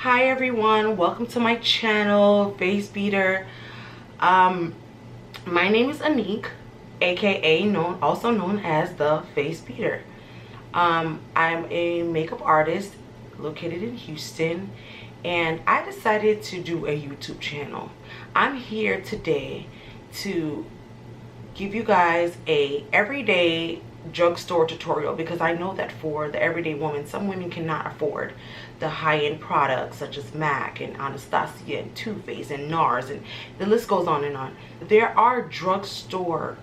Hi everyone, welcome to my channel, Face Beater. My name is Nique, aka also known as the Face Beater. I'm a makeup artist located in Houston, and I decided to do a YouTube channel. I'm here today to give you guys a everyday drugstore tutorial, because I know that for the everyday woman, some women cannot afford the high-end products such as MAC and Anastasia and Too Faced and NARS, and the list goes on and on. There are drugstore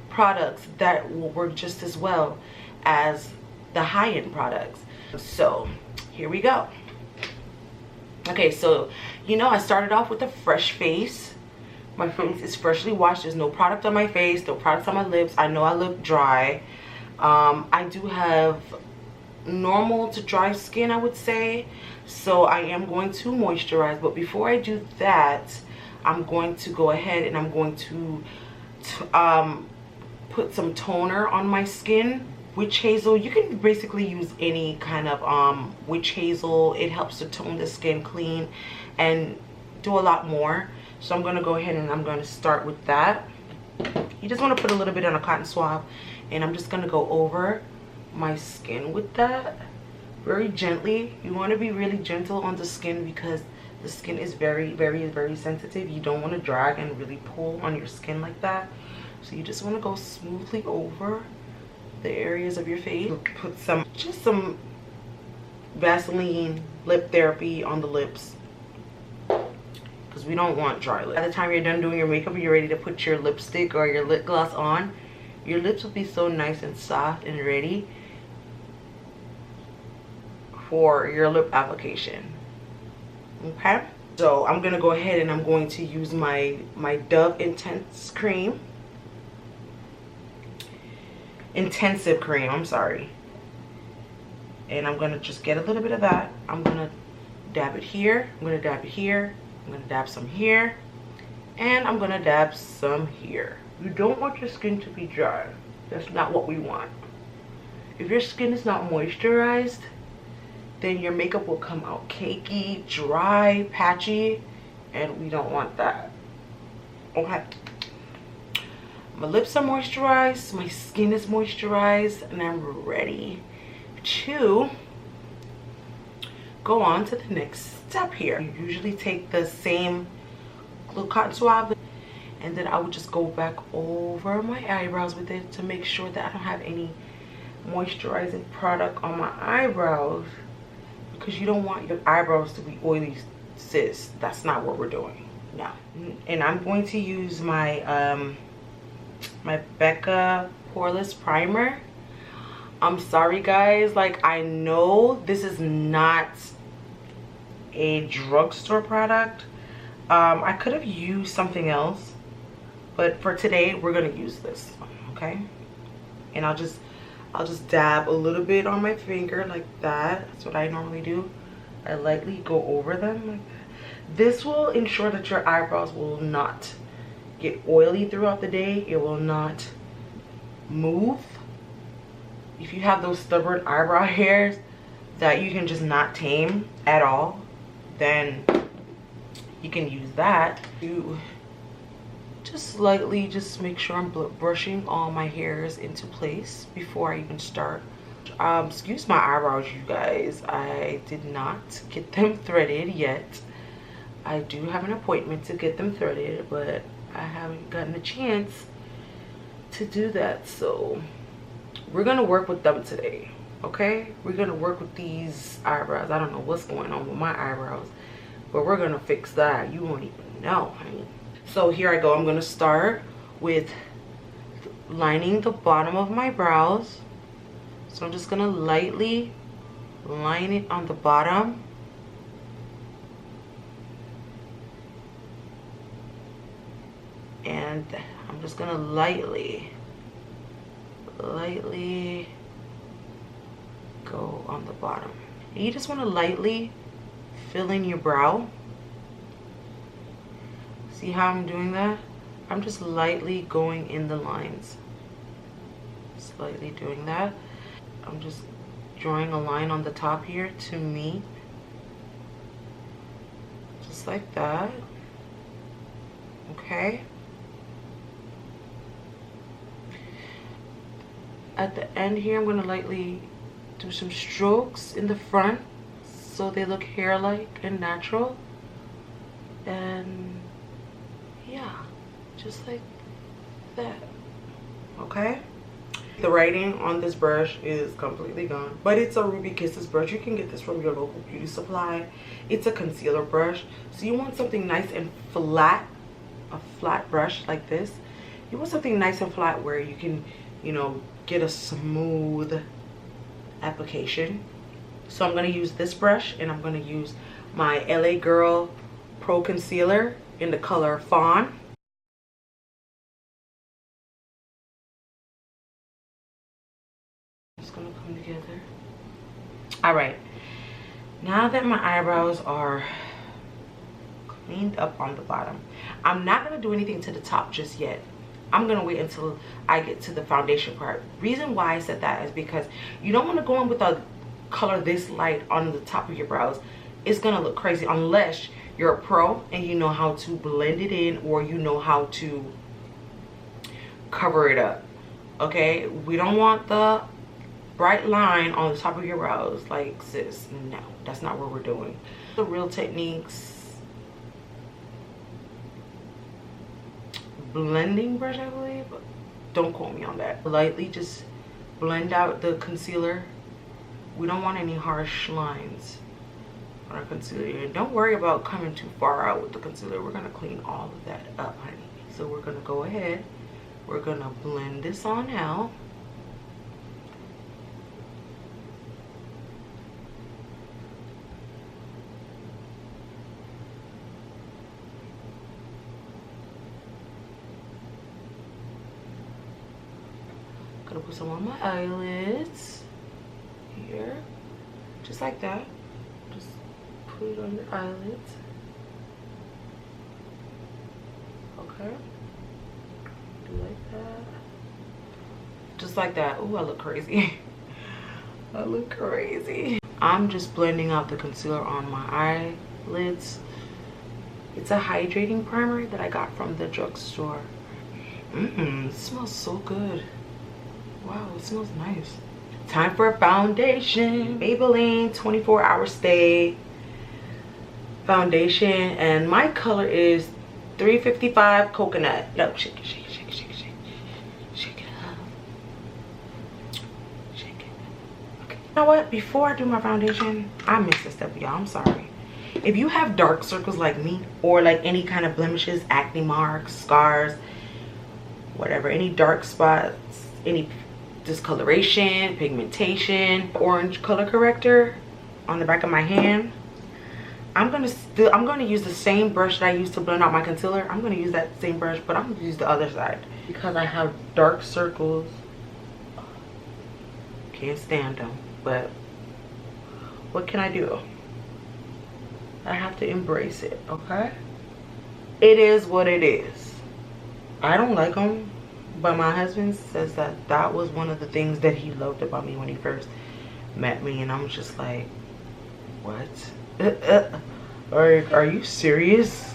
products that will work just as well as the high-end products. So here we go. Okay, so I started off with a fresh face. My face is freshly washed. There's no product on my face, no products on my lips. I know I look dry. I do have normal to dry skin, I would say, so I am going to moisturize. But before I do that, I'm going to go ahead and I'm going to put some toner on my skin. Witch hazel, you can basically use any kind of witch hazel. It helps to tone the skin clean and do a lot more. So I'm going to go ahead and I'm going to start with that. You just want to put a little bit on a cotton swab, and I'm just going to go over my skin with that very gently. You want to be really gentle on the skin because the skin is very, very, very sensitive. You don't want to drag and really pull on your skin like that. So you just want to go smoothly over the areas of your face. Put some Vaseline lip therapy on the lips, because we don't want dry lips. By the time you're done doing your makeup and you're ready to put your lipstick or your lip gloss on, your lips will be so nice and soft and ready for your lip application. Okay, so I'm gonna go ahead and I'm going to use my Dove Intensive cream, I'm sorry, and I'm gonna just get a little bit of that. I'm gonna dab it here, I'm gonna dab it here, I'm gonna dab some here, and I'm gonna dab some here. You don't want your skin to be dry. That's not what we want. If your skin is not moisturized, then your makeup will come out cakey, dry, patchy, and we don't want that. Okay. My lips are moisturized, my skin is moisturized, and I'm ready to go on to the next step here. You usually take the same little cotton swab, and then I would just go back over my eyebrows with it to make sure that I don't have any moisturizing product on my eyebrows, because you don't want your eyebrows to be oily, sis. That's not what we're doing now. And I'm going to use my my Becca poreless primer. I'm sorry guys, like, I know this is not a drugstore product. I could have used something else, but for today we're gonna use this, okay? And I'll just dab a little bit on my finger like that. That's what I normally do. I lightly go over them like that. This will ensure that your eyebrows will not get oily throughout the day. It will not move. If you have those stubborn eyebrow hairs that you can just not tame at all, then you can use that to just slightly just make sure I'm brushing all my hairs into place before I even start. Excuse my eyebrows, you guys. I did not get them threaded yet. I do have an appointment to get them threaded, but I haven't gotten a chance to do that. So we're gonna work with them today, okay? We're gonna work with these eyebrows. I don't know what's going on with my eyebrows, but we're gonna fix that. You won't even know, honey. So here I go. I'm gonna start with lining the bottom of my brows. So I'm just gonna lightly line it on the bottom. And I'm just gonna lightly go on the bottom. And you just want to lightly fill in your brow. See how I'm doing that? I'm just lightly going in the lines. Slightly doing that. I'm just drawing a line on the top here to meet just like that. Okay. At the end here, I'm going to lightly do some strokes in the front so they look hair-like and natural. And yeah, just like that. Okay. The writing on this brush is completely gone, but it's a Ruby Kisses brush. You can get this from your local beauty supply. It's a concealer brush, so you want something nice and flat, a flat brush like this. You want something nice and flat where you can, you know, get a smooth application. So I'm going to use this brush, and I'm going to use my LA Girl Pro Concealer in the color Fawn. It's going to come together. All right, now that my eyebrows are cleaned up on the bottom, I'm not going to do anything to the top just yet. I'm going to wait until I get to the foundation part. Reason why I said that is because you don't want to go in with a color this light on the top of your brows. It's going to look crazy unless you're a pro and you know how to blend it in, or you know how to cover it up. Okay, we don't want the bright line on the top of your brows. Like, sis, no, that's not what we're doing. The Real Techniques blending brush, I believe, but don't quote me on that. Lightly just blend out the concealer. We don't want any harsh lines on our concealer. And don't worry about coming too far out with the concealer. We're gonna clean all of that up, honey. So we're gonna go ahead, we're gonna blend this on out. Gonna put some on my eyelids here, just like that. Just put it on your eyelids. Okay, do like that, just like that. Ooh, I look crazy. I look crazy. I'm just blending out the concealer on my eyelids. It's a hydrating primer that I got from the drugstore. It smells so good. Wow, it smells nice. Time for a foundation. Maybelline 24-hour stay foundation, and my color is 355 coconut. No, shake it, shake it, shake it, shake it, shake it. Shake it up. Shake it. Okay. You know what? Before I do my foundation, I missed a step, y'all. I'm sorry. If you have dark circles like me, or like any kind of blemishes, acne marks, scars, whatever, any dark spots, any discoloration, pigmentation, orange color corrector on the back of my hand, I'm gonna use the same brush that I used to blend out my concealer. I'm gonna use that same brush, but I'm gonna use the other side because I have dark circles. Can't stand them, but what can I do? I have to embrace it. Okay, it is what it is. I don't like them, but my husband says that that was one of the things that he loved about me when he first met me, and I'm just like, what? Are you serious?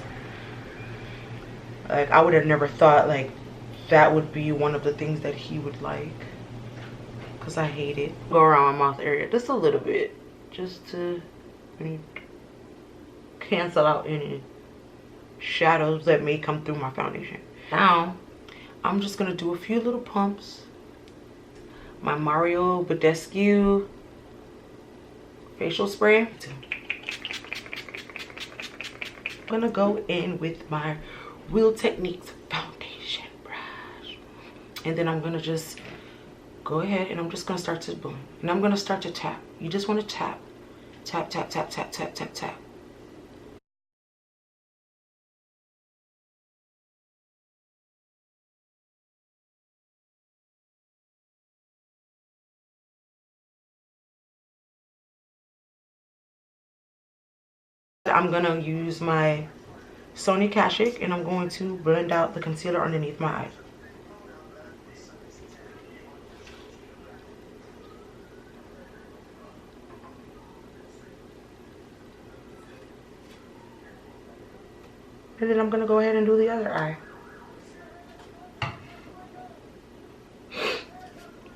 Like, I would have never thought like that would be one of the things that he would like, because I hate it. Go around my mouth area just a little bit, just to cancel out any shadows that may come through my foundation. Now I'm just gonna do a few little pumps. My Mario Badescu facial spray. I'm gonna go in with my Real Techniques foundation brush, and then I'm gonna just go ahead and I'm just gonna start to blend, and I'm gonna start to tap. You just want to tap, tap, tap, tap, tap, tap, tap, tap. I'm gonna use my Sonia Kashik, and I'm going to blend out the concealer underneath my eyes. And then I'm gonna go ahead and do the other eye.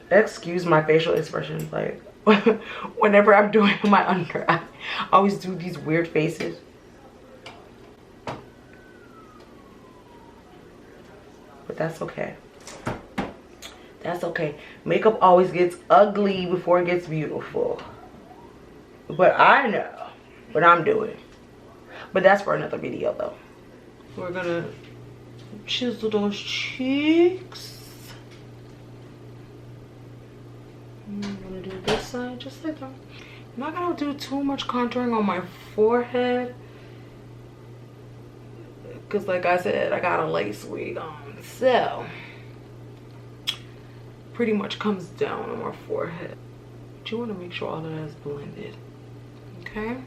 Excuse my facial expressions, like whenever I'm doing my under eye, I always do these weird faces. But that's okay. That's okay. Makeup always gets ugly before it gets beautiful. But I know what I'm doing. But that's for another video though. We're gonna chisel those cheeks. I'm gonna do this side just like that. I'm not gonna do too much contouring on my forehead. Because like I said, I got a lace wig on. So pretty much comes down on my forehead. But you want to make sure all of that is blended. Okay?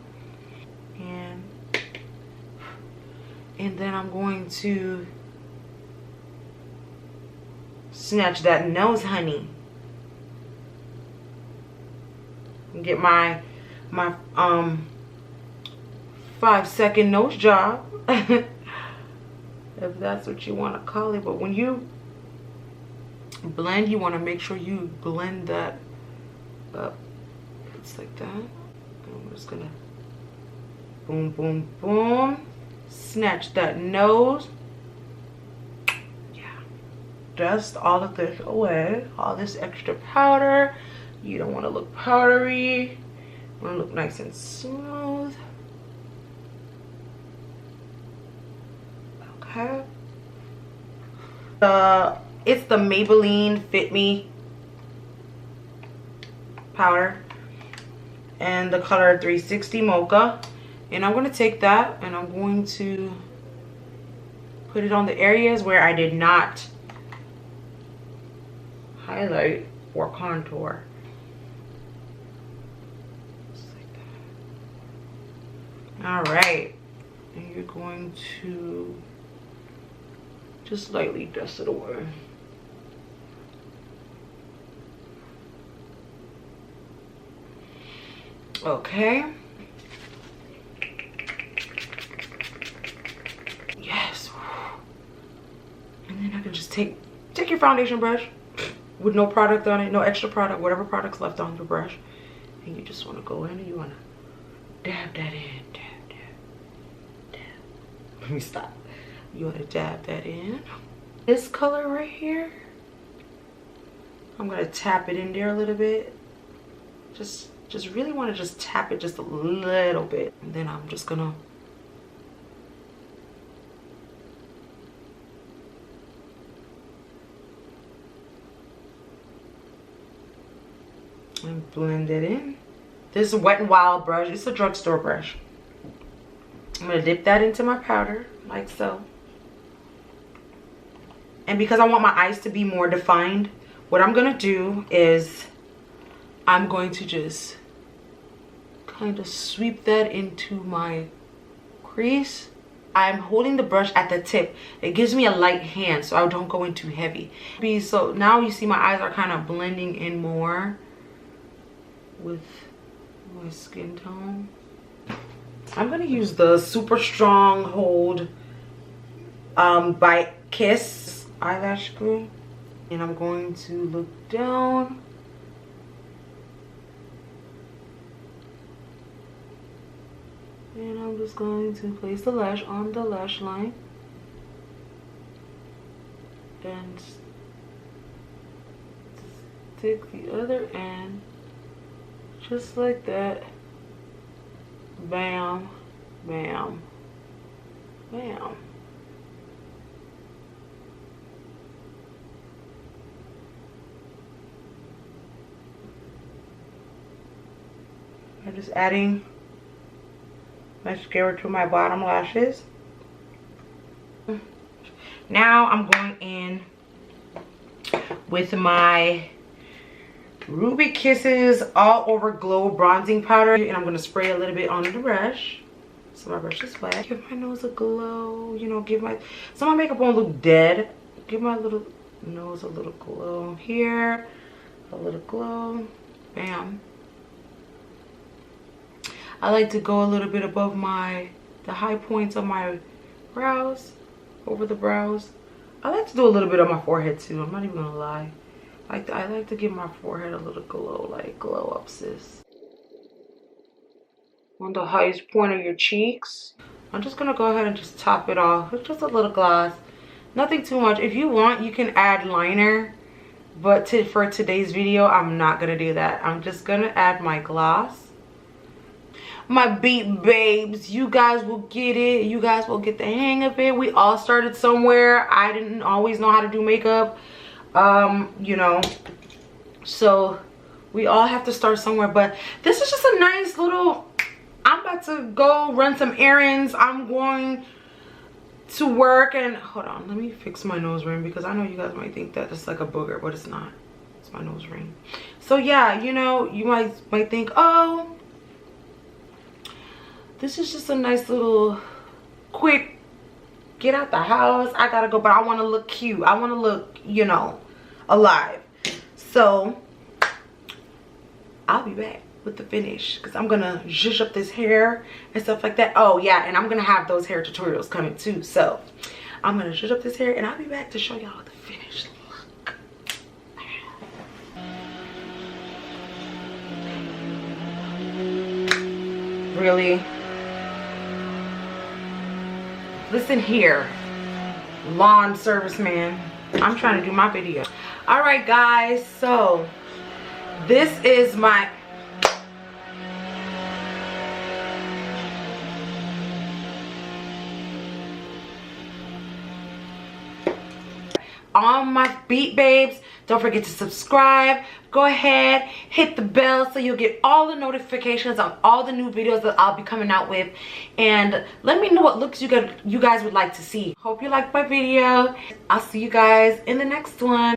And then I'm going to snatch that nose, honey. And get my 5-second nose job. If that's what you want to call it. But when you blend, you want to make sure you blend that up. It's like that. I'm just gonna boom, boom, boom. Snatch that nose. Yeah. Dust all of this away. All this extra powder. You don't want to look powdery. You want to look nice and smooth. Okay. It's the Maybelline Fit Me powder and the color 360 Mocha. And I'm going to take that and I'm going to put it on the areas where I did not highlight or contour. Just like that. All right. And you're going to just lightly dust it away. Okay. Yes. And then I can just take your foundation brush with no product on it, no extra product, whatever product's left on the brush. And you just want to go in and you want to dab that in. Dab, dab, dab. Let me stop. You want to dab that in. This color right here, I'm going to tap it in there a little bit. Just really want to just tap it just a little bit. And then I'm just going to and blend it in. This is Wet n Wild brush. It's a drugstore brush. I'm going to dip that into my powder like so. And because I want my eyes to be more defined, what I'm going to do is I'm going to just kind of sweep that into my crease. I'm holding the brush at the tip. It gives me a light hand so I don't go in too heavy. So now you see my eyes are kind of blending in more with my skin tone. I'm going to use the Super Strong Hold by Kiss eyelash glue. And I'm going to look down. And I'm just going to place the lash on the lash line. And take the other end. Just like that. Bam, bam, bam. I'm just adding mascara to my bottom lashes. Now I'm going in with my Ruby Kisses All Over Glow Bronzing Powder. And I'm going to spray a little bit on the brush. So my brush is wet. Give my nose a glow. You know, so my makeup won't look dead. Give my little nose a little glow here. A little glow. Bam. I like to go a little bit above the high points of my brows, over the brows. I like to do a little bit on my forehead too. I'm not even gonna lie. I like to give my forehead a little glow, like glow up, sis. On the highest point of your cheeks. I'm just gonna go ahead and just top it off with just a little gloss. Nothing too much. If you want, you can add liner, but for today's video, I'm not gonna do that. I'm just gonna add my gloss. My beat babes, you guys will get it. You guys will get the hang of it. We all started somewhere. I didn't always know how to do makeup, you know, so we all have to start somewhere. But this is just a nice little, I'm about to go run some errands. I'm going to work, and hold on, let me fix my nose ring, because I know you guys might think that it's like a booger, but it's not. It's my nose ring. So yeah, you know, you might think, oh, this is just a nice little quick get out the house, I gotta go, but I want to look cute. I want to look, you know, alive. So I'll be back with the finish, because I'm gonna zhuzh up this hair and stuff like that. Oh yeah, and I'm gonna have those hair tutorials coming too, so I'm gonna zhuzh up this hair and I'll be back to show y'all the finished look. Really? Listen here, lawn serviceman, I'm trying to do my video. All right guys, so this is my on my beat babes. Don't forget to subscribe. Go ahead, hit the bell so you'll get all the notifications on all the new videos that I'll be coming out with, and let me know what looks you guys would like to see. Hope you liked my video. I'll see you guys in the next one.